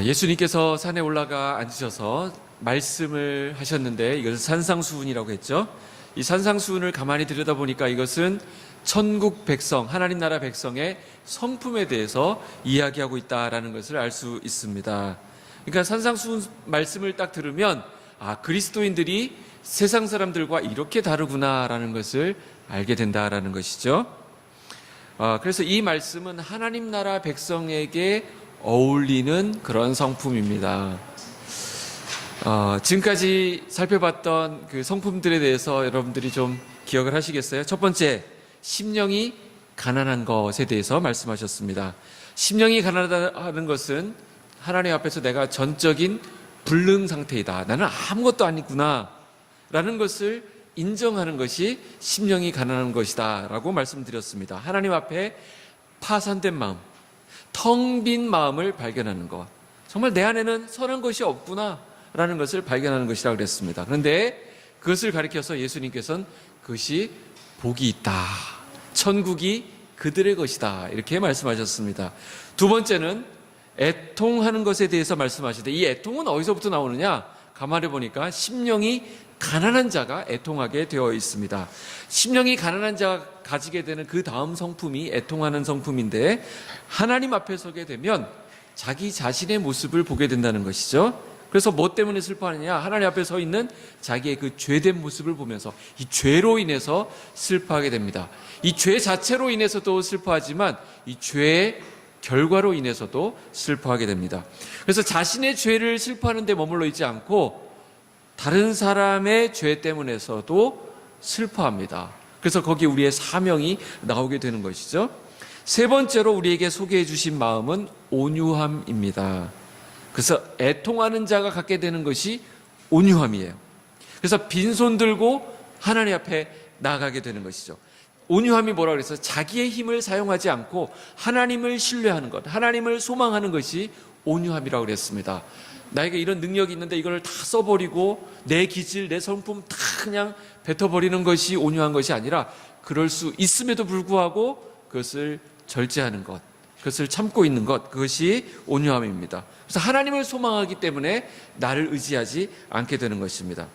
예수님께서 산에 올라가 앉으셔서 말씀을 하셨는데 이것을 산상수훈이라고 했죠. 이 산상수훈을 가만히 들여다보니까 이것은 천국 백성, 하나님 나라 백성의 성품에 대해서 이야기하고 있다라는 것을 알 수 있습니다. 그러니까 산상수훈 말씀을 딱 들으면 그리스도인들이 세상 사람들과 이렇게 다르구나라는 것을 알게 된다라는 것이죠. 그래서 이 말씀은 하나님 나라 백성에게 어울리는 그런 성품입니다. 지금까지 살펴봤던 그 성품들에 대해서 여러분들이 좀 기억을 하시겠어요? 첫 번째, 심령이 가난한 것에 대해서 말씀하셨습니다. 심령이 가난하다는 것은 하나님 앞에서 내가 전적인 불능 상태이다. 나는 아무것도 아니구나 라는 것을 인정하는 것이 심령이 가난한 것이다 라고 말씀드렸습니다. 하나님 앞에 파산된 마음, 텅 빈 마음을 발견하는 것, 정말 내 안에는 선한 것이 없구나 라는 것을 발견하는 것이라고 그랬습니다. 그런데 그것을 가리켜서 예수님께서는 그것이 복이 있다, 천국이 그들의 것이다 이렇게 말씀하셨습니다. 두 번째는 애통하는 것에 대해서 말씀하시는데 이 애통은 어디서부터 나오느냐? 가만히 보니까 심령이 가난한 자가 애통하게 되어 있습니다. 심령이 가난한 자가 가지게 되는 그 다음 성품이 애통하는 성품인데, 하나님 앞에 서게 되면 자기 자신의 모습을 보게 된다는 것이죠. 그래서 뭐 때문에 슬퍼하느냐? 하나님 앞에 서 있는 자기의 그 죄된 모습을 보면서 이 죄로 인해서 슬퍼하게 됩니다. 이 죄 자체로 인해서도 슬퍼하지만 이 죄의 결과로 인해서도 슬퍼하게 됩니다. 그래서 자신의 죄를 슬퍼하는 데 머물러 있지 않고 다른 사람의 죄 때문에서도 슬퍼합니다. 그래서 거기에 우리의 사명이 나오게 되는 것이죠. 세 번째로 우리에게 소개해 주신 마음은 온유함입니다. 그래서 애통하는 자가 갖게 되는 것이 온유함이에요. 그래서 빈손 들고 하나님 앞에 나아가게 되는 것이죠. 온유함이 뭐라고 그랬어요? 자기의 힘을 사용하지 않고 하나님을 신뢰하는 것, 하나님을 소망하는 것이 온유함이라고 그랬습니다. 나에게 이런 능력이 있는데 이걸 다 써버리고 내 기질, 내 성품 다 그냥 뱉어버리는 것이 온유한 것이 아니라 그럴 수 있음에도 불구하고 그것을 절제하는 것, 그것을 참고 있는 것, 그것이 온유함입니다. 그래서 하나님을 소망하기 때문에 나를 의지하지 않게 되는 것입니다.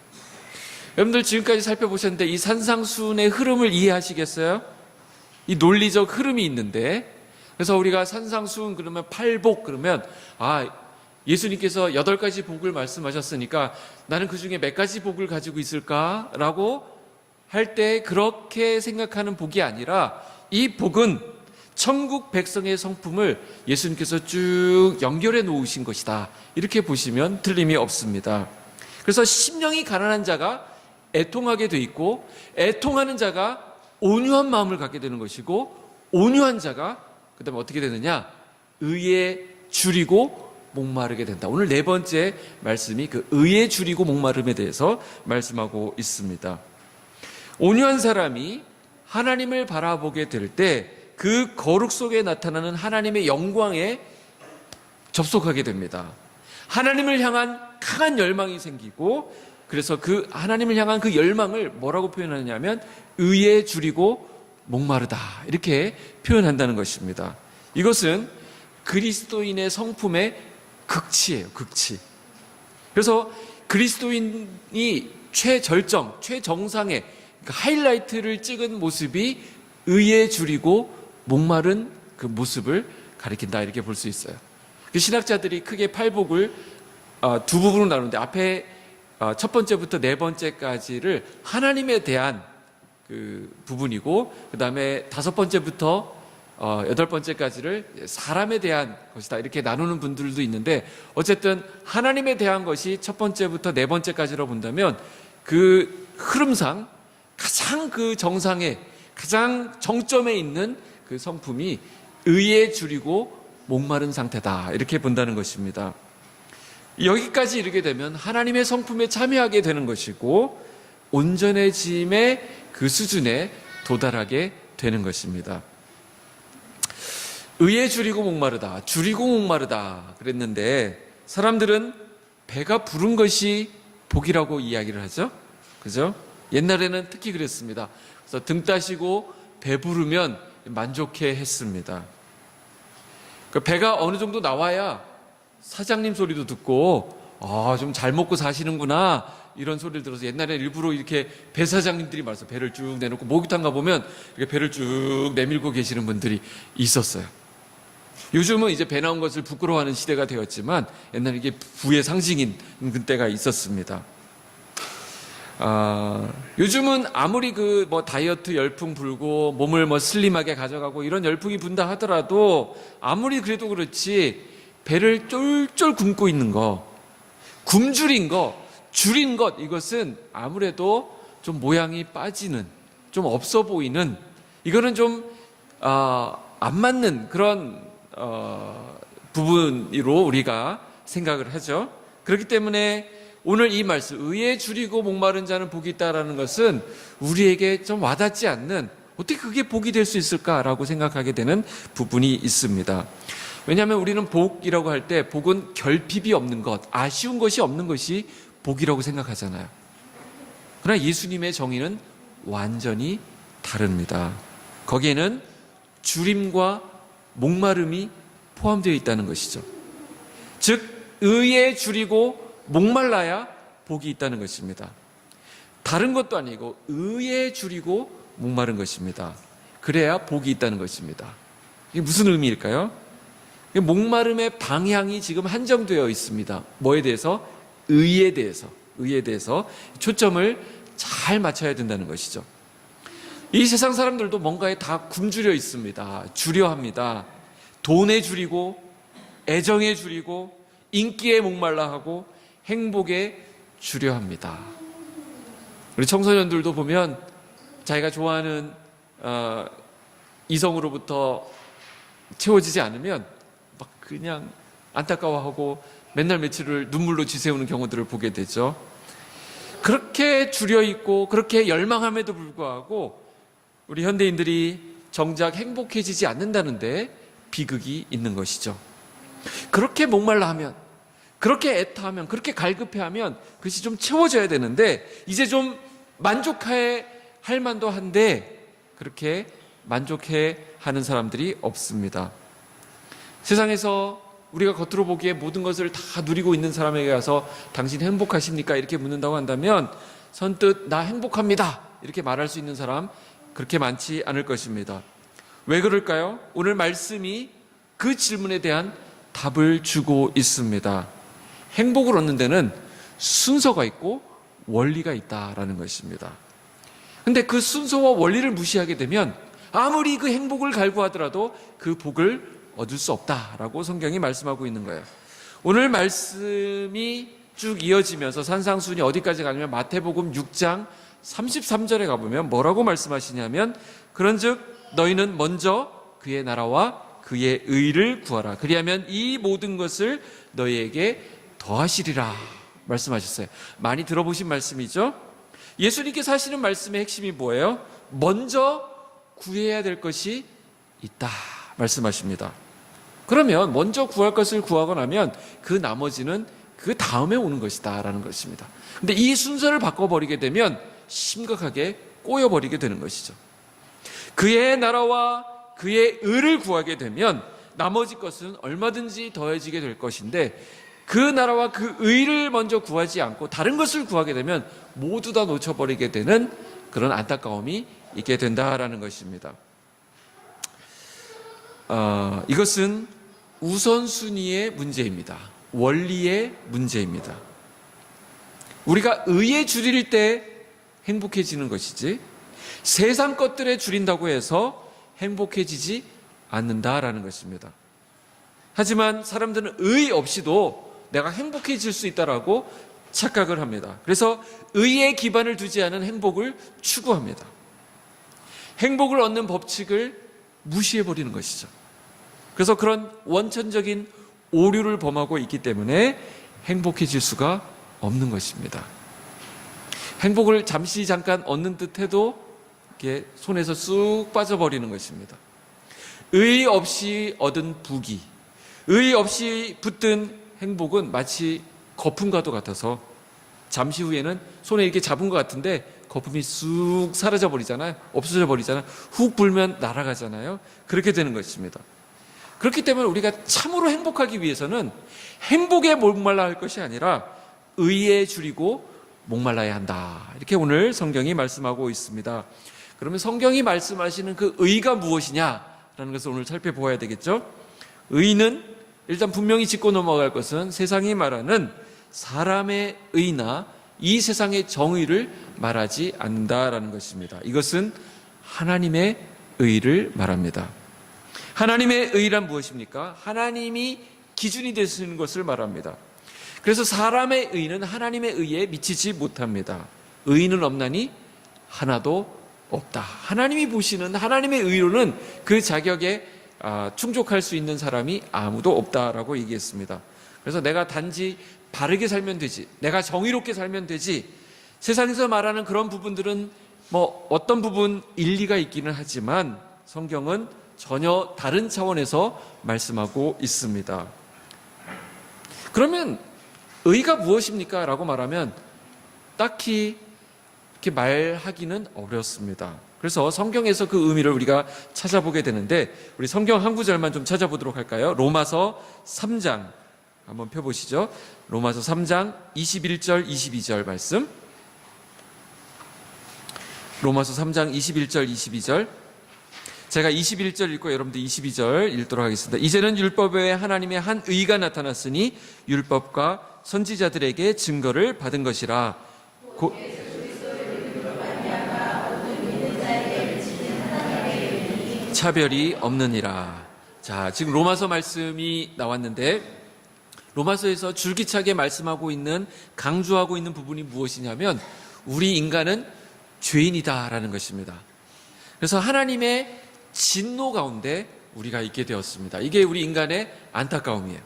여러분들 지금까지 살펴보셨는데 이 산상수훈의 흐름을 이해하시겠어요? 이 논리적 흐름이 있는데, 그래서 우리가 산상수훈 그러면 팔복 그러면 예수님께서 8가지 복을 말씀하셨으니까 나는 그 중에 몇 가지 복을 가지고 있을까라고 할 때 그렇게 생각하는 복이 아니라 이 복은 천국 백성의 성품을 예수님께서 쭉 연결해 놓으신 것이다. 이렇게 보시면 틀림이 없습니다. 그래서 심령이 가난한 자가 애통하게 돼 있고, 애통하는 자가 온유한 마음을 갖게 되는 것이고, 온유한 자가 그 다음에 어떻게 되느냐? 의에 줄이고 목마르게 된다. 오늘 네 번째 말씀이 그 의에 줄이고 목마름에 대해서 말씀하고 있습니다. 온유한 사람이 하나님을 바라보게 될 때 그 거룩 속에 나타나는 하나님의 영광에 접속하게 됩니다. 하나님을 향한 강한 열망이 생기고, 그래서 그 하나님을 향한 그 열망을 뭐라고 표현하냐면 의에 줄이고 목마르다 이렇게 표현한다는 것입니다. 이것은 그리스도인의 성품의 극치예요, 극치. 그래서 그리스도인이 최절정, 최정상의 하이라이트를 찍은 모습이 의에 줄이고 목마른 그 모습을 가리킨다 이렇게 볼 수 있어요. 신학자들이 크게 팔복을 두 부분으로 나누는데 앞에 첫 번째부터 네 번째까지를 하나님에 대한 그 부분이고, 그 다음에 다섯 번째부터 여덟 번째까지를 사람에 대한 것이다 이렇게 나누는 분들도 있는데, 어쨌든 하나님에 대한 것이 첫 번째부터 네 번째까지로 본다면 그 흐름상 가장 그 정상에, 가장 정점에 있는 그 성품이 의에 줄이고 목마른 상태다 이렇게 본다는 것입니다. 여기까지 이르게 되면 하나님의 성품에 참여하게 되는 것이고 온전해짐의 그 수준에 도달하게 되는 것입니다. 의에 줄이고 목마르다, 줄이고 목마르다 그랬는데 사람들은 배가 부른 것이 복이라고 이야기를 하죠. 그죠? 옛날에는 특히 그랬습니다. 그래서 등 따시고 배부르면 만족해 했습니다. 그 배가 어느 정도 나와야 사장님 소리도 듣고 좀 잘 먹고 사시는구나 이런 소리를 들어서 옛날에 일부러 이렇게 배 사장님들이 말해서 배를 쭉 내놓고 목욕탕 가보면 이렇게 배를 쭉 내밀고 계시는 분들이 있었어요. 요즘은 이제 배 나온 것을 부끄러워하는 시대가 되었지만 옛날에 이게 부의 상징인 그때가 있었습니다. 요즘은 아무리 다이어트 열풍 불고 몸을 슬림하게 가져가고 이런 열풍이 분다 하더라도 아무리 그래도 그렇지 배를 쫄쫄 굶고 있는 거, 굶주린 거, 줄인 것, 이것은 아무래도 좀 모양이 빠지는, 좀 없어 보이는, 이거는 좀 안 맞는 그런 부분으로 우리가 생각을 하죠. 그렇기 때문에 오늘 이 말씀, 의에 줄이고 목마른 자는 복이 있다라는 것은 우리에게 좀 와닿지 않는, 어떻게 그게 복이 될 수 있을까라고 생각하게 되는 부분이 있습니다. 왜냐하면 우리는 복이라고 할 때 복은 결핍이 없는 것, 아쉬운 것이 없는 것이 복이라고 생각하잖아요. 그러나 예수님의 정의는 완전히 다릅니다. 거기에는 줄임과 목마름이 포함되어 있다는 것이죠. 즉 의에 줄이고 목말라야 복이 있다는 것입니다. 다른 것도 아니고 의에 줄이고 목마른 것입니다. 그래야 복이 있다는 것입니다. 이게 무슨 의미일까요? 목마름의 방향이 지금 한정되어 있습니다. 뭐에 대해서? 의에 대해서 초점을 잘 맞춰야 된다는 것이죠. 이 세상 사람들도 뭔가에 다 굶주려 있습니다. 주려 합니다. 돈에 줄이고 애정에 줄이고 인기에 목말라 하고 행복에 주려 합니다. 우리 청소년들도 보면 자기가 좋아하는 이성으로부터 채워지지 않으면 막 그냥 안타까워하고 맨날 며칠을 눈물로 지새우는 경우들을 보게 되죠. 그렇게 주려 있고 그렇게 열망함에도 불구하고 우리 현대인들이 정작 행복해지지 않는다는데 비극이 있는 것이죠. 그렇게 목말라 하면, 그렇게 애타하면, 그렇게 갈급해하면 그것이 좀 채워져야 되는데 이제 좀 만족해 할 만도 한데 그렇게 만족해 하는 사람들이 없습니다. 세상에서 우리가 겉으로 보기에 모든 것을 다 누리고 있는 사람에게 가서 당신 행복하십니까? 이렇게 묻는다고 한다면 선뜻 나 행복합니다 이렇게 말할 수 있는 사람 그렇게 많지 않을 것입니다. 왜 그럴까요? 오늘 말씀이 그 질문에 대한 답을 주고 있습니다. 행복을 얻는 데는 순서가 있고 원리가 있다라는 것입니다. 근데 그 순서와 원리를 무시하게 되면 아무리 그 행복을 갈구하더라도 그 복을 얻을 수 없다라고 성경이 말씀하고 있는 거예요. 오늘 말씀이 쭉 이어지면서 산상순이 어디까지 가냐면 마태복음 6장 33절에 가보면 뭐라고 말씀하시냐면 그런즉 너희는 먼저 그의 나라와 그의 의를 구하라. 그리하면 이 모든 것을 너희에게 더하시리라 말씀하셨어요. 많이 들어보신 말씀이죠. 예수님께서 하시는 말씀의 핵심이 뭐예요? 먼저 구해야 될 것이 있다 말씀하십니다. 그러면 먼저 구할 것을 구하고 나면 그 나머지는 그 다음에 오는 것이다 라는 것입니다. 근데 이 순서를 바꿔버리게 되면 심각하게 꼬여버리게 되는 것이죠. 그의 나라와 그의 의를 구하게 되면 나머지 것은 얼마든지 더해지게 될 것인데 그 나라와 그 의를 먼저 구하지 않고 다른 것을 구하게 되면 모두 다 놓쳐버리게 되는 그런 안타까움이 있게 된다라는 것입니다. 이것은 우선순위의 문제입니다. 원리의 문제입니다. 우리가 의에 줄일 때 행복해지는 것이지 세상 것들에 줄인다고 해서 행복해지지 않는다라는 것입니다. 하지만 사람들은 의 없이도 내가 행복해질 수 있다라고 착각을 합니다. 그래서 의에 기반을 두지 않은 행복을 추구합니다. 행복을 얻는 법칙을 무시해버리는 것이죠. 그래서 그런 원천적인 오류를 범하고 있기 때문에 행복해질 수가 없는 것입니다. 행복을 잠깐 얻는 듯 해도 이렇게 손에서 쑥 빠져버리는 것입니다. 의 없이 얻은 부귀, 의 없이 붙든 행복은 마치 거품과도 같아서 잠시 후에는 손에 이렇게 잡은 것 같은데 거품이 쑥 사라져 버리잖아요. 없어져 버리잖아요. 훅 불면 날아가잖아요. 그렇게 되는 것입니다. 그렇기 때문에 우리가 참으로 행복하기 위해서는 행복에 목말라 할 것이 아니라 의에 줄이고 목말라야 한다. 이렇게 오늘 성경이 말씀하고 있습니다. 그러면 성경이 말씀하시는 그 의가 무엇이냐라는 것을 오늘 살펴보아야 되겠죠. 의는 일단 분명히 짚고 넘어갈 것은 세상이 말하는 사람의 의나 이 세상의 정의를 말하지 않는다라는 것입니다. 이것은 하나님의 의를 말합니다. 하나님의 의란 무엇입니까? 하나님이 기준이 되시는 것을 말합니다. 그래서 사람의 의는 하나님의 의에 미치지 못합니다. 의는 없나니 하나도 없다. 하나님이 보시는 하나님의 의로는 그 자격에 충족할 수 있는 사람이 아무도 없다라고 얘기했습니다. 그래서 내가 단지 바르게 살면 되지, 내가 정의롭게 살면 되지, 세상에서 말하는 그런 부분들은 어떤 부분 일리가 있기는 하지만 성경은 전혀 다른 차원에서 말씀하고 있습니다. 그러면 의가 무엇입니까? 라고 말하면 딱히 이렇게 말하기는 어렵습니다. 그래서 성경에서 그 의미를 우리가 찾아보게 되는데 우리 성경 한 구절만 좀 찾아보도록 할까요? 로마서 3장 한번 펴보시죠. 로마서 3장 21절 22절 말씀. 로마서 3장 21절 22절. 제가 21절 읽고 여러분들 22절 읽도록 하겠습니다. 이제는 율법 외에 하나님의 한 의가 나타났으니 율법과 선지자들에게 증거를 받은 것이라. 차별이 없느니라. 자, 지금 로마서 말씀이 나왔는데 로마서에서 줄기차게 말씀하고 있는, 강조하고 있는 부분이 무엇이냐면 우리 인간은 죄인이다라는 것입니다. 그래서 하나님의 진노 가운데 우리가 있게 되었습니다. 이게 우리 인간의 안타까움이에요.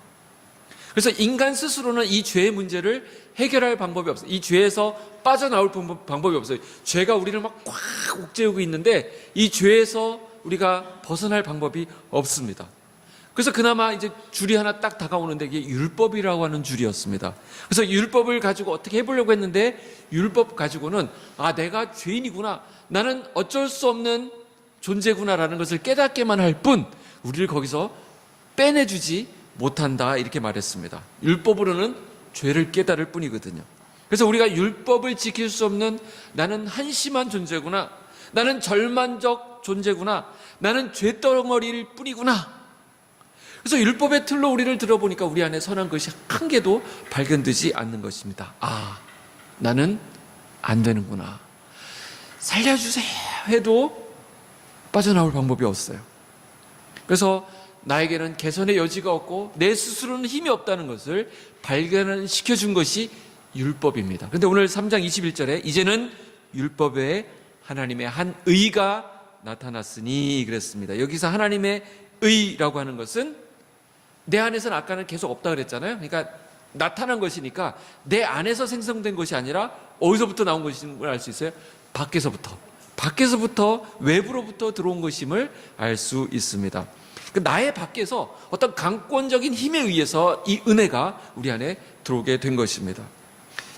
그래서 인간 스스로는 이 죄의 문제를 해결할 방법이 없어요. 이 죄에서 빠져나올 방법이 없어요. 죄가 우리를 막 꽉 옥죄우고 있는데 이 죄에서 우리가 벗어날 방법이 없습니다. 그래서 그나마 이제 줄이 하나 딱 다가오는데 이게 율법이라고 하는 줄이었습니다. 그래서 율법을 가지고 어떻게 해보려고 했는데 율법 가지고는 내가 죄인이구나, 나는 어쩔 수 없는 존재구나라는 것을 깨닫게만 할 뿐 우리를 거기서 빼내주지 못한다, 이렇게 말했습니다. 율법으로는 죄를 깨달을 뿐이거든요. 그래서 우리가 율법을 지킬 수 없는 나는 한심한 존재구나, 나는 절망적 존재구나, 나는 죄덩어리일 뿐이구나. 그래서 율법의 틀로 우리를 들어보니까 우리 안에 선한 것이 한 개도 발견되지 않는 것입니다. 나는 안 되는구나, 살려주세요 해도 빠져나올 방법이 없어요. 그래서 나에게는 개선의 여지가 없고 내 스스로는 힘이 없다는 것을 발견시켜준 것이 율법입니다. 그런데 오늘 3장 21절에 이제는 율법 외에 하나님의 한 의가 나타났으니 그랬습니다. 여기서 하나님의 의라고 하는 것은 내 안에서는 아까는 계속 없다 그랬잖아요. 그러니까 나타난 것이니까 내 안에서 생성된 것이 아니라 어디서부터 나온 것인 걸 알 수 있어요? 밖에서부터 외부로부터 들어온 것임을 알 수 있습니다. 나의 밖에서 어떤 강권적인 힘에 의해서 이 은혜가 우리 안에 들어오게 된 것입니다.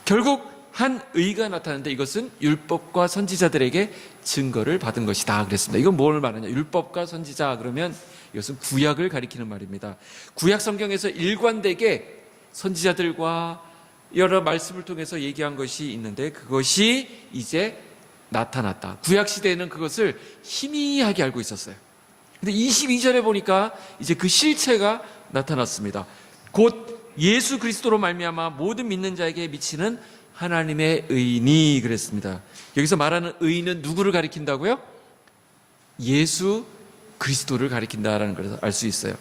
결국 한 의가 나타났는데 이것은 율법과 선지자들에게 증거를 받은 것이다 그랬습니다. 이건 뭘 말하냐? 율법과 선지자 그러면 이것은 구약을 가리키는 말입니다. 구약 성경에서 일관되게 선지자들과 여러 말씀을 통해서 얘기한 것이 있는데 그것이 이제 나타났다. 구약 시대에는 그것을 희미하게 알고 있었어요. 근데 22절에 보니까 이제 그 실체가 나타났습니다. 곧 예수 그리스도로 말미암아 모든 믿는 자에게 미치는 하나님의 의니 그랬습니다. 여기서 말하는 의는 누구를 가리킨다고요? 예수 그리스도를 가리킨다라는 것을 알 수 있어요.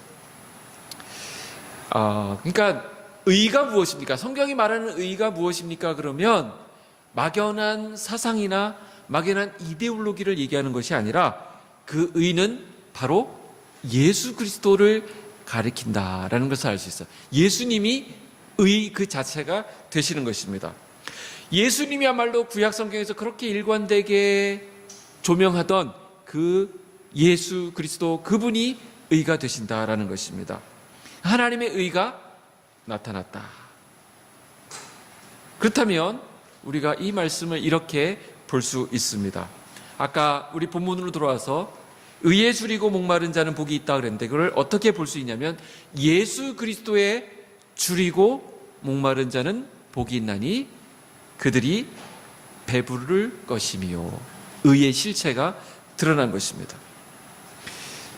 그러니까 의가 무엇입니까? 성경이 말하는 의가 무엇입니까? 그러면 막연한 사상이나 막연한 이데올로기를 얘기하는 것이 아니라 그 의는 바로 예수 그리스도를 가리킨다라는 것을 알 수 있어요. 예수님이 의 그 자체가 되시는 것입니다. 예수님이야말로 구약 성경에서 그렇게 일관되게 조명하던 그 예수 그리스도, 그분이 의가 되신다라는 것입니다. 하나님의 의가 나타났다. 그렇다면 우리가 이 말씀을 이렇게 볼 수 있습니다. 아까 우리 본문으로 돌아와서 의에 줄이고 목마른 자는 복이 있다 그랬는데 그걸 어떻게 볼 수 있냐면 예수 그리스도에 줄이고 목마른 자는 복이 있나니 그들이 배부를 것이며 의의 실체가 드러난 것입니다.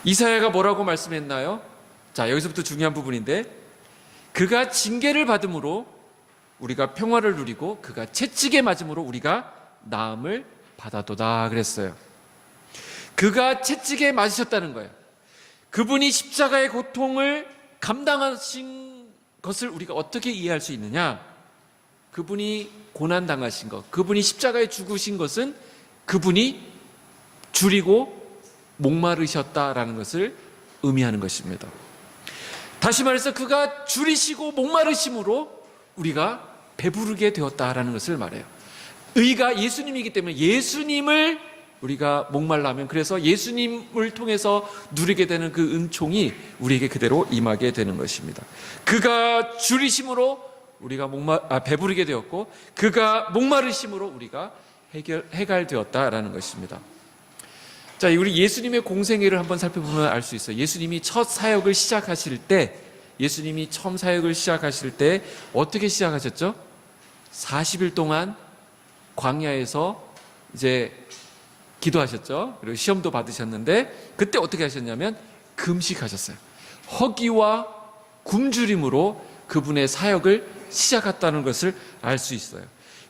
이사야가 뭐라고 말씀했나요? 자, 여기서부터 중요한 부분인데 그가 징계를 받음으로 우리가 평화를 누리고 그가 채찍에 맞음으로 우리가 나음을 받아도다 그랬어요. 그가 채찍에 맞으셨다는 거예요. 그분이 십자가의 고통을 감당하신 것을 우리가 어떻게 이해할 수 있느냐? 그분이 고난당하신 것, 그분이 십자가에 죽으신 것은 그분이 줄이고 목마르셨다라는 것을 의미하는 것입니다. 다시 말해서 그가 줄이시고 목마르심으로 우리가 배부르게 되었다라는 것을 말해요. 의가 예수님이기 때문에 예수님을 우리가 목말라면 그래서 예수님을 통해서 누리게 되는 그 은총이 우리에게 그대로 임하게 되는 것입니다. 그가 줄이심으로 우리가 배부르게 되었고 그가 목마르심으로 우리가 해갈되었다라는 것입니다. 자, 우리 예수님의 공생애를 한번 살펴보면 알 수 있어요. 예수님이 첫 사역을 시작하실 때 예수님이 처음 사역을 시작하실 때 어떻게 시작하셨죠? 40일 동안 광야에서 이제 기도하셨죠. 그리고 시험도 받으셨는데 그때 어떻게 하셨냐면 금식하셨어요. 허기와 굶주림으로 그분의 사역을 시작했다는 것을 알 수 있어요.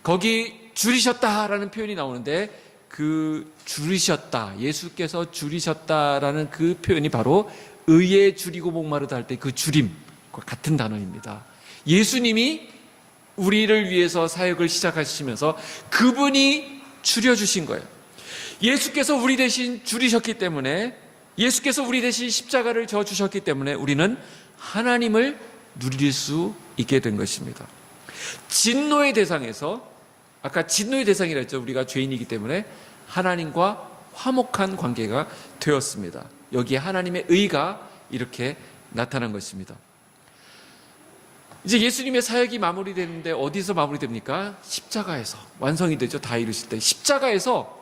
거기 줄이셨다라는 표현이 나오는데 그 줄이셨다, 예수께서 줄이셨다라는 그 표현이 바로 의에 줄이고 목마르다 할 때 그 줄임과 같은 단어입니다. 예수님이 우리를 위해서 사역을 시작하시면서 그분이 줄여주신 거예요. 예수께서 우리 대신 줄이셨기 때문에 예수께서 우리 대신 십자가를 져주셨기 때문에 우리는 하나님을 누릴 수 있게 된 것입니다. 진노의 대상에서 아까 진노의 대상이라 했죠. 우리가 죄인이기 때문에 하나님과 화목한 관계가 되었습니다. 여기에 하나님의 의가 이렇게 나타난 것입니다. 이제 예수님의 사역이 마무리되는데 어디서 마무리됩니까? 십자가에서 완성이 되죠. 다 이루실 때 십자가에서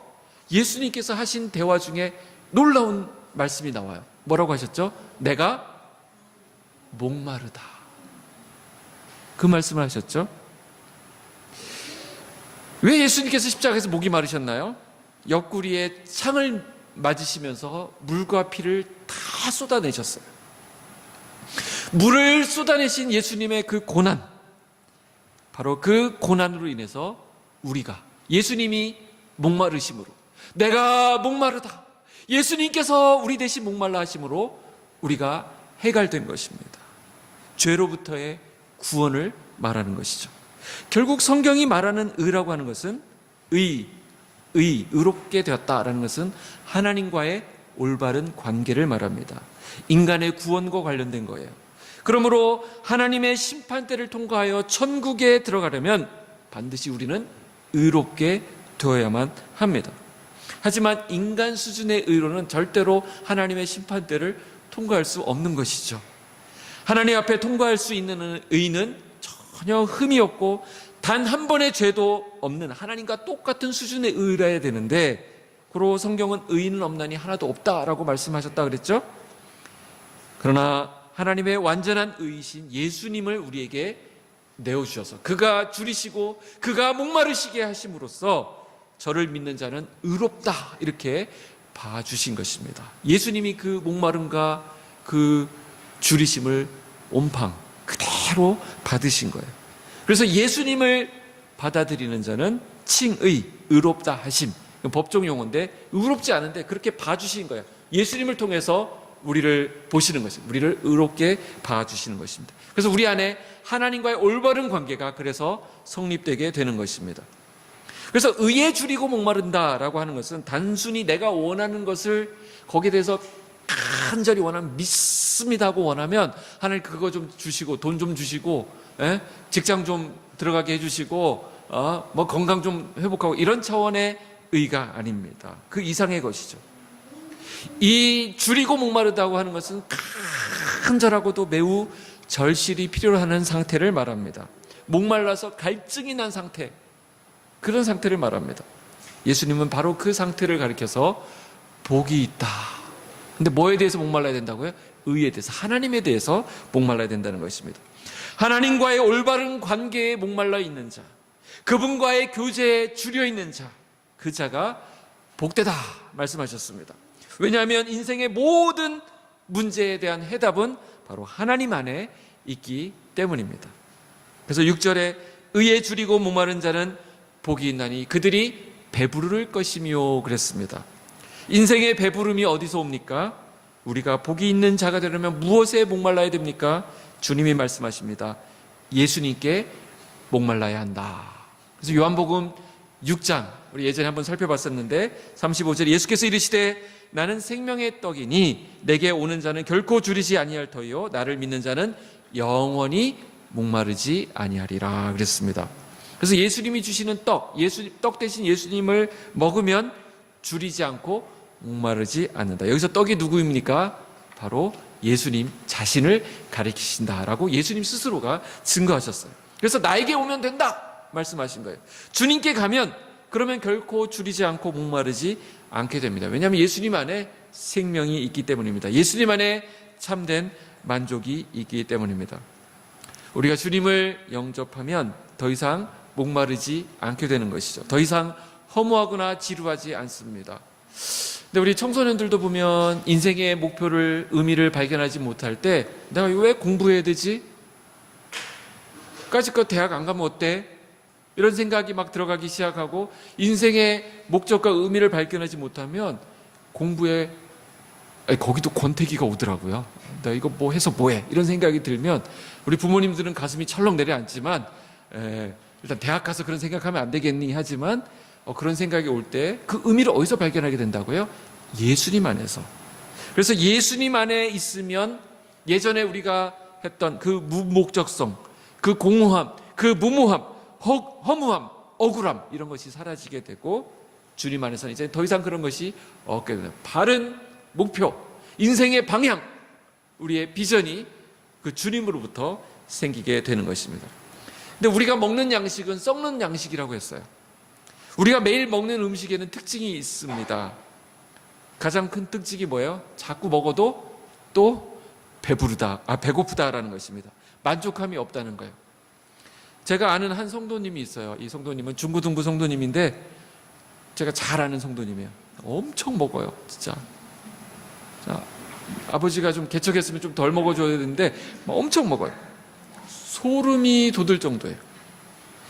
예수님께서 하신 대화 중에 놀라운 말씀이 나와요. 뭐라고 하셨죠? 내가 목마르다. 그 말씀을 하셨죠. 왜 예수님께서 십자가에서 목이 마르셨나요? 옆구리에 창을 맞으시면서 물과 피를 다 쏟아내셨어요. 물을 쏟아내신 예수님의 그 고난, 바로 그 고난으로 인해서 우리가 예수님이 목마르심으로 내가 목마르다, 예수님께서 우리 대신 목말라 하심으로 우리가 해갈된 것입니다. 죄로부터의 구원을 말하는 것이죠. 결국 성경이 말하는 의라고 하는 것은 의롭게 되었다라는 것은 하나님과의 올바른 관계를 말합니다. 인간의 구원과 관련된 거예요. 그러므로 하나님의 심판대를 통과하여 천국에 들어가려면 반드시 우리는 의롭게 되어야만 합니다. 하지만 인간 수준의 의로는 절대로 하나님의 심판대를 통과할 수 없는 것이죠. 하나님 앞에 통과할 수 있는 의는 전혀 흠이 없고 단 한 번의 죄도 없는 하나님과 똑같은 수준의 의라야 되는데, 그러고 성경은 의인은 없나니 하나도 없다라고 말씀하셨다 그랬죠. 그러나 하나님의 완전한 의이신 예수님을 우리에게 내어주셔서 그가 줄이시고 그가 목마르시게 하심으로써 저를 믿는 자는 의롭다 이렇게 봐주신 것입니다. 예수님이 그 목마름과 그 줄이심을 온팡 그대로 받으신 거예요. 그래서 예수님을 받아들이는 자는 칭의, 의롭다 하심, 법정 용어인데 의롭지 않은데 그렇게 봐주신 거예요. 예수님을 통해서 우리를 보시는 것입니다. 우리를 의롭게 봐주시는 것입니다. 그래서 우리 안에 하나님과의 올바른 관계가 그래서 성립되게 되는 것입니다. 그래서 의에 줄이고 목마른다라고 하는 것은 단순히 내가 원하는 것을 거기에 대해서 간절히 원하면 믿습니다 하고 원하면 하나님 그거 좀 주시고 돈 좀 주시고 직장 좀 들어가게 해주시고 뭐 건강 좀 회복하고 이런 차원의 의가 아닙니다. 그 이상의 것이죠. 이 줄이고 목마르다고 하는 것은 간절하고도 매우 절실히 필요로 하는 상태를 말합니다. 목말라서 갈증이 난 상태, 그런 상태를 말합니다. 예수님은 바로 그 상태를 가리켜서 복이 있다, 근데 뭐에 대해서 목말라야 된다고요? 의에 대해서, 하나님에 대해서 목말라야 된다는 것입니다. 하나님과의 올바른 관계에 목말라 있는 자, 그분과의 교제에 줄여 있는 자, 그 자가 복되다 말씀하셨습니다. 왜냐하면 인생의 모든 문제에 대한 해답은 바로 하나님 안에 있기 때문입니다. 그래서 6절에 의에 줄이고 목마른 자는 복이 있나니 그들이 배부를 것이며 그랬습니다. 인생의 배부름이 어디서 옵니까? 우리가 복이 있는 자가 되려면 무엇에 목말라야 됩니까? 주님이 말씀하십니다. 예수님께 목말라야 한다. 그래서 요한복음 6장, 우리 예전에 한번 살펴봤었는데 35절에 예수께서 이르시되 나는 생명의 떡이니 내게 오는 자는 결코 줄이지 아니할 터이요 나를 믿는 자는 영원히 목마르지 아니하리라 그랬습니다. 그래서 예수님이 주시는 떡 대신 예수님을 먹으면 줄이지 않고 목마르지 않는다. 여기서 떡이 누구입니까? 바로 예수님 자신을 가리키신다라고 예수님 스스로가 증거하셨어요. 그래서 나에게 오면 된다 말씀하신 거예요. 주님께 가면 그러면 결코 줄이지 않고 목마르지 않게 됩니다. 왜냐하면 예수님 안에 생명이 있기 때문입니다. 예수님 안에 참된 만족이 있기 때문입니다. 우리가 주님을 영접하면 더 이상 목마르지 않게 되는 것이죠. 더 이상 허무하거나 지루하지 않습니다. 근데 우리 청소년들도 보면 인생의 목표를, 의미를 발견하지 못할 때 내가 왜 공부해야 되지? 까짓것 대학 안 가면 어때? 이런 생각이 막 들어가기 시작하고 인생의 목적과 의미를 발견하지 못하면 공부에 거기도 권태기가 오더라고요. 나 이거 뭐 해서 뭐해? 이런 생각이 들면 우리 부모님들은 가슴이 철렁 내려앉지만 일단 대학 가서 그런 생각하면 안 되겠니? 하지만 그런 생각이 올 때 그 의미를 어디서 발견하게 된다고요? 예수님 안에서. 그래서 예수님 안에 있으면 예전에 우리가 했던 그 무목적성, 그 공허함, 그 무모함, 허무함, 억울함 이런 것이 사라지게 되고 주님 안에서는 이제 더 이상 그런 것이 없게 됩니다. 바른 목표, 인생의 방향, 우리의 비전이 그 주님으로부터 생기게 되는 것입니다. 근데 우리가 먹는 양식은 썩는 양식이라고 했어요. 우리가 매일 먹는 음식에는 특징이 있습니다. 가장 큰 특징이 뭐예요? 자꾸 먹어도 또 배고프다라는 것입니다. 만족함이 없다는 거예요. 제가 아는 한 성도님이 있어요. 이 성도님은 중고등부 성도님인데 제가 잘 아는 성도님이에요. 엄청 먹어요, 진짜. 자, 아버지가 좀 개척했으면 좀 덜 먹어줘야 되는데 엄청 먹어요. 소름이 돋을 정도예요.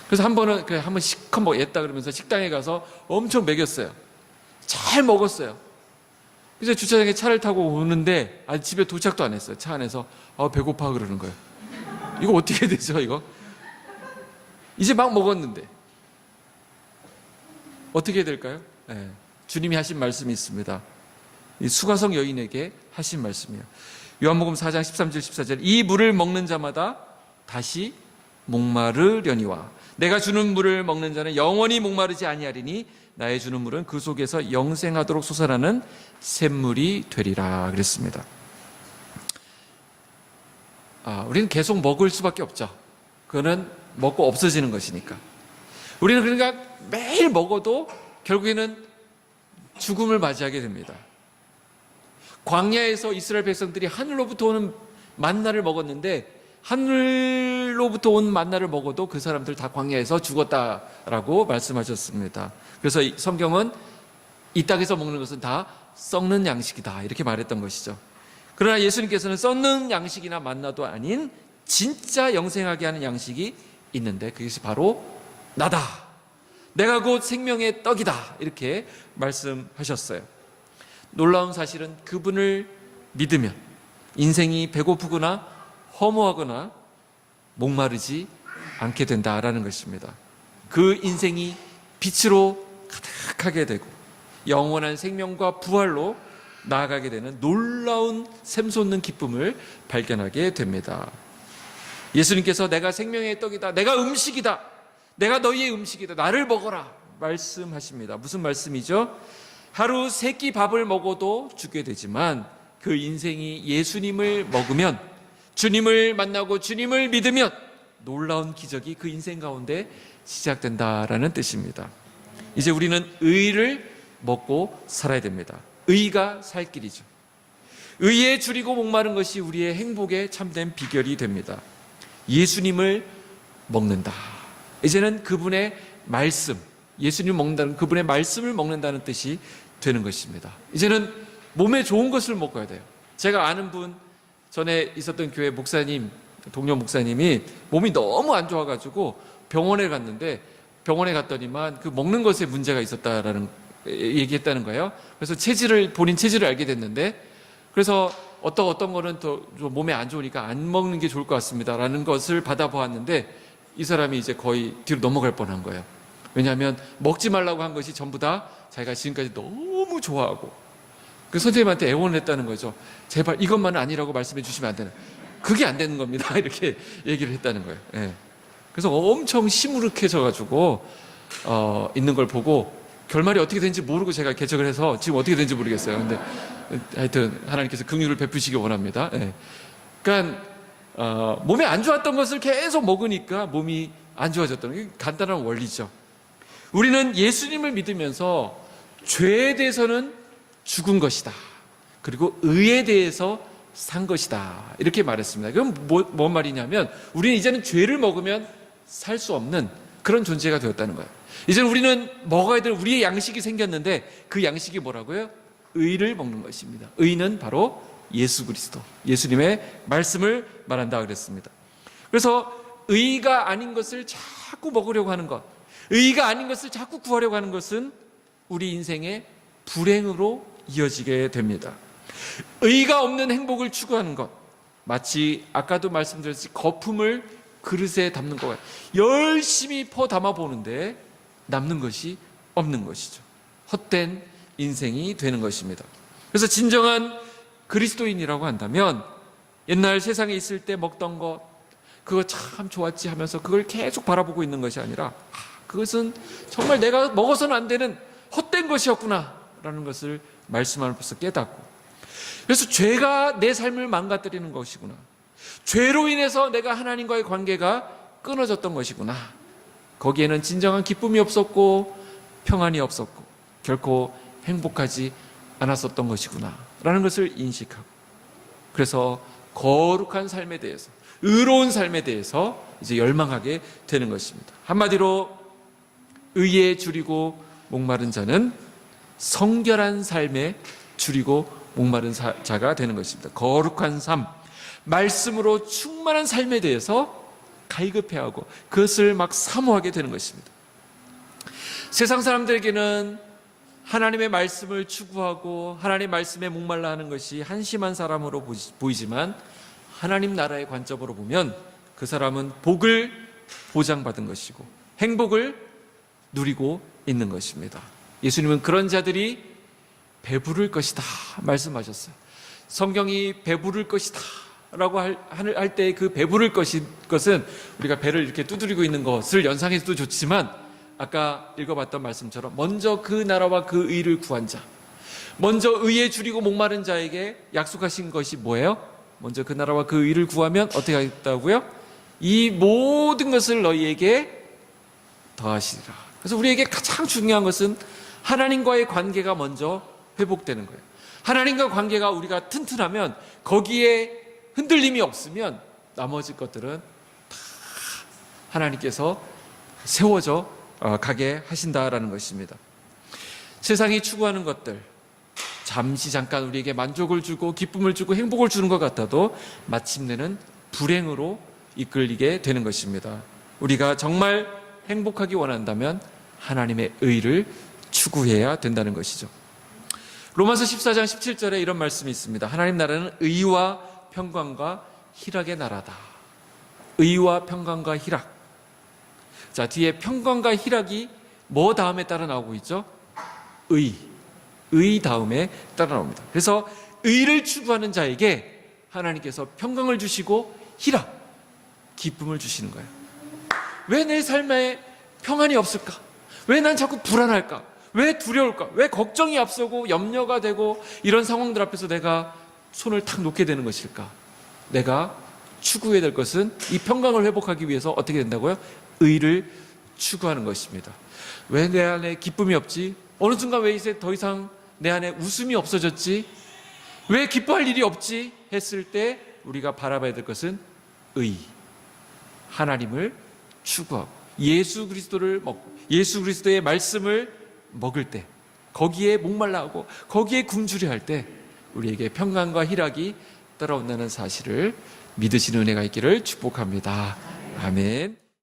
그래서 한 번은 한번 실컷 먹겠다 그러면서 식당에 가서 엄청 먹였어요. 잘 먹었어요. 그래서 주차장에 차를 타고 오는데 아직 집에 도착도 안 했어요. 차 안에서 배고파 그러는 거예요. 이거 어떻게 되죠, 이거? 이제 막 먹었는데 어떻게 될까요? 네, 주님이 하신 말씀이 있습니다. 이 수가성 여인에게 하신 말씀이에요. 요한복음 4장 13절 14절 이 물을 먹는 자마다 다시 목마르려니와 내가 주는 물을 먹는 자는 영원히 목마르지 아니하리니 나의 주는 물은 그 속에서 영생하도록 솟아나는 샘물이 되리라 그랬습니다. 우리는 계속 먹을 수밖에 없죠. 그거는 먹고 없어지는 것이니까. 우리는 그러니까 매일 먹어도 결국에는 죽음을 맞이하게 됩니다. 광야에서 이스라엘 백성들이 하늘로부터 오는 만나를 먹었는데 하늘로부터 온 만나를 먹어도 그 사람들 다 광야에서 죽었다라고 말씀하셨습니다. 그래서 성경은 이 땅에서 먹는 것은 다 썩는 양식이다 이렇게 말했던 것이죠. 그러나 예수님께서는 썩는 양식이나 만나도 아닌 진짜 영생하게 하는 양식이 있는데 그것이 바로 나다. 내가 곧 생명의 떡이다 이렇게 말씀하셨어요. 놀라운 사실은 그분을 믿으면 인생이 배고프거나 허무하거나 목마르지 않게 된다라는 것입니다. 그 인생이 빛으로 가득하게 되고 영원한 생명과 부활로 나아가게 되는 놀라운 샘솟는 기쁨을 발견하게 됩니다. 예수님께서 내가 생명의 떡이다, 내가 음식이다, 내가 너희의 음식이다, 나를 먹어라 말씀하십니다. 무슨 말씀이죠? 하루 3끼 밥을 먹어도 죽게 되지만 그 인생이 예수님을 먹으면, 주님을 만나고 주님을 믿으면 놀라운 기적이 그 인생 가운데 시작된다라는 뜻입니다. 이제 우리는 의를 먹고 살아야 됩니다. 의가 살 길이죠. 의에 줄이고 목마른 것이 우리의 행복의 참된 비결이 됩니다. 예수님을 먹는다. 이제는 그분의 말씀, 예수님을 먹는다는 그분의 말씀을 먹는다는 뜻이 되는 것입니다. 이제는 몸에 좋은 것을 먹어야 돼요. 제가 아는 분, 전에 있었던 교회 목사님, 동료 목사님이 몸이 너무 안 좋아가지고 병원에 갔는데, 병원에 갔더니만 그 먹는 것에 문제가 있었다라는 얘기했다는 거예요. 그래서 본인 체질을 알게 됐는데, 그래서 어떤 거는 더 몸에 안 좋으니까 안 먹는 게 좋을 것 같습니다라는 것을 받아보았는데, 이 사람이 이제 거의 뒤로 넘어갈 뻔한 거예요. 왜냐하면 먹지 말라고 한 것이 전부 다 자기가 지금까지 너무 좋아하고, 그 선생님한테 애원을 했다는 거죠. 제발 이것만은 아니라고 말씀해 주시면 안 되나. 그게 안 되는 겁니다. 이렇게 얘기를 했다는 거예요. 예. 그래서 엄청 시무룩해져가지고 있는 걸 보고 결말이 어떻게 되는지 모르고 제가 개척을 해서 지금 어떻게 되는지 모르겠어요. 근데 하여튼 하나님께서 긍휼을 베푸시기 원합니다. 예. 그러니까 몸에 안 좋았던 것을 계속 먹으니까 몸이 안 좋아졌다는 게 간단한 원리죠. 우리는 예수님을 믿으면서 죄에 대해서는 죽은 것이다. 그리고 의에 대해서 산 것이다. 이렇게 말했습니다. 그럼 뭔 말이냐면 우리는 이제는 죄를 먹으면 살 수 없는 그런 존재가 되었다는 거예요. 이제는 우리는 먹어야 될 우리의 양식이 생겼는데 그 양식이 뭐라고요? 의를 먹는 것입니다. 의는 바로 예수 그리스도, 예수님의 말씀을 말한다 그랬습니다. 그래서 의가 아닌 것을 자꾸 먹으려고 하는 것, 의가 아닌 것을 자꾸 구하려고 하는 것은 우리 인생의 불행으로 이어지게 됩니다. 의가 없는 행복을 추구하는 것, 마치 아까도 말씀드렸듯이 거품을 그릇에 담는 것 같아요. 열심히 퍼 담아 보는데 남는 것이 없는 것이죠. 헛된 인생이 되는 것입니다. 그래서 진정한 그리스도인이라고 한다면 옛날 세상에 있을 때 먹던 것, 그거 참 좋았지 하면서 그걸 계속 바라보고 있는 것이 아니라 그것은 정말 내가 먹어서는 안 되는 헛된 것이었구나 라는 것을 말씀하면서 깨닫고, 그래서 죄가 내 삶을 망가뜨리는 것이구나, 죄로 인해서 내가 하나님과의 관계가 끊어졌던 것이구나, 거기에는 진정한 기쁨이 없었고 평안이 없었고 결코 행복하지 않았었던 것이구나 라는 것을 인식하고, 그래서 거룩한 삶에 대해서, 의로운 삶에 대해서 이제 열망하게 되는 것입니다. 한마디로 의에 줄이고 목마른 자는 성결한 삶에 줄이고 목마른 자가 되는 것입니다. 거룩한 삶, 말씀으로 충만한 삶에 대해서 갈급해하고 그것을 막 사모하게 되는 것입니다. 세상 사람들에게는 하나님의 말씀을 추구하고 하나님의 말씀에 목말라 하는 것이 한심한 사람으로 보이지만 하나님 나라의 관점으로 보면 그 사람은 복을 보장받은 것이고 행복을 누리고 있는 것입니다. 예수님은 그런 자들이 배부를 것이다 말씀하셨어요. 성경이 배부를 것이다 라고 할 때 그 배부를 것은 우리가 배를 이렇게 두드리고 있는 것을 연상해서도 좋지만, 아까 읽어봤던 말씀처럼 먼저 그 나라와 그 의를 구한 자, 먼저 의에 줄이고 목마른 자에게 약속하신 것이 뭐예요? 먼저 그 나라와 그 의를 구하면 어떻게 하겠다고요? 이 모든 것을 너희에게 더하시리라. 그래서 우리에게 가장 중요한 것은 하나님과의 관계가 먼저 회복되는 거예요. 하나님과 관계가 우리가 튼튼하면, 거기에 흔들림이 없으면 나머지 것들은 다 하나님께서 세워져 가게 하신다라는 것입니다. 세상이 추구하는 것들, 잠시 잠깐 우리에게 만족을 주고 기쁨을 주고 행복을 주는 것 같아도 마침내는 불행으로 이끌리게 되는 것입니다. 우리가 정말 행복하기 원한다면 하나님의 의를 추구해야 된다는 것이죠. 로마서 14장 17절에 이런 말씀이 있습니다. 하나님 나라는 의와 평강과 희락의 나라다. 의와 평강과 희락. 자, 뒤에 평강과 희락이 뭐 다음에 따라 나오고 있죠? 의 다음에 따라 나옵니다. 그래서 의를 추구하는 자에게 하나님께서 평강을 주시고 희락, 기쁨을 주시는 거예요. 왜 내 삶에 평안이 없을까? 왜 난 자꾸 불안할까? 왜 두려울까? 왜 걱정이 앞서고 염려가 되고 이런 상황들 앞에서 내가 손을 탁 놓게 되는 것일까? 내가 추구해야 될 것은 이 평강을 회복하기 위해서 어떻게 된다고요? 의를 추구하는 것입니다. 왜 내 안에 기쁨이 없지? 어느 순간 왜 이제 더 이상 내 안에 웃음이 없어졌지? 왜 기뻐할 일이 없지? 했을 때 우리가 바라봐야 될 것은 의, 하나님을 추구하고 예수 그리스도의 말씀을 먹을 때, 거기에 목말라하고 거기에 굶주려 할 때 우리에게 평강과 희락이 따라온다는 사실을 믿으시는 은혜가 있기를 축복합니다. 아멘.